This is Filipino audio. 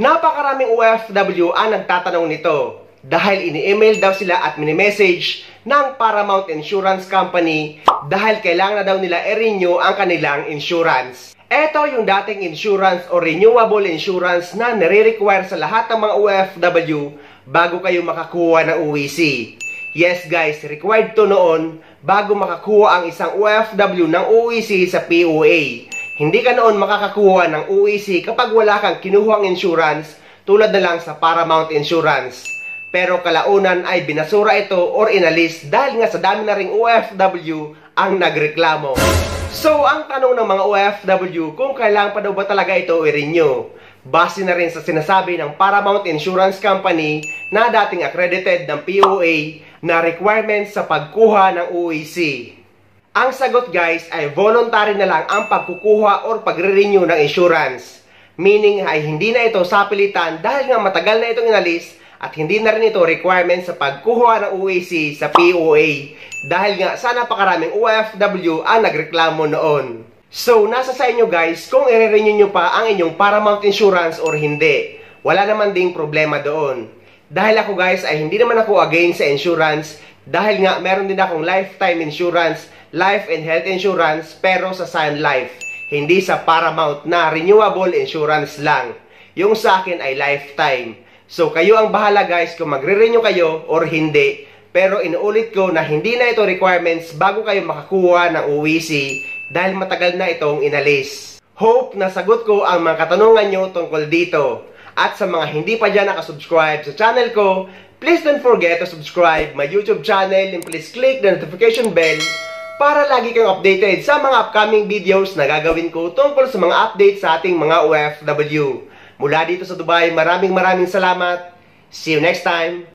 Napakaraming OFW ang nagtatanong nito dahil ini-email daw sila at mini-message ng Paramount Insurance Company dahil kailangan na daw nila i-renew ang kanilang insurance. Ito yung dating insurance o renewable insurance na nire-require sa lahat ng mga OFW bago kayo makakuha ng UEC. Yes guys, required to noon bago makakuha ang isang OFW ng UEC sa POA. Hindi ka noon makakakuha ng UEC kapag wala kang kinuhang insurance tulad na lang sa Paramount Insurance. Pero kalaunan ay binasura ito or inalis dahil nga sa dami na ring OFW ang nagreklamo. So ang tanong ng mga OFW kung kailangan pa daw ba talaga ito i-renew. Base na rin sa sinasabi ng Paramount Insurance Company na dating accredited ng POA na requirements sa pagkuha ng UEC. Ang sagot guys ay voluntary na lang ang pagkukuha or pagre-renew ng insurance. Meaning ay hindi na ito sapilitan dahil nga matagal na itong inalis at hindi na rin ito requirement sa pagkuha ng UEC sa POA. Dahil nga sa napakaraming OFW ang nagreklamo noon. So nasa sa inyo guys kung i-renew nyo pa ang inyong Paramount Insurance or hindi. Wala naman ding problema doon. Dahil ako guys ay hindi naman ako against sa insurance dahil nga meron din akong lifetime insurance, life and health insurance pero sa Sun Life, hindi sa Paramount na renewable insurance lang. Yung sa akin ay lifetime. So kayo ang bahala guys kung magre-renew kayo or hindi. Pero inuulit ko na hindi na ito requirements bago kayo makakuha ng UEC dahil matagal na itong inalis. Hope na sagot ko ang mga katanungan nyo tungkol dito. At sa mga hindi pa dyan nakasubscribe sa channel ko, please don't forget to subscribe my YouTube channel and please click the notification bell para lagi kang updated sa mga upcoming videos na gagawin ko tungkol sa mga updates sa ating mga OFW. Mula dito sa Dubai, maraming salamat. See you next time!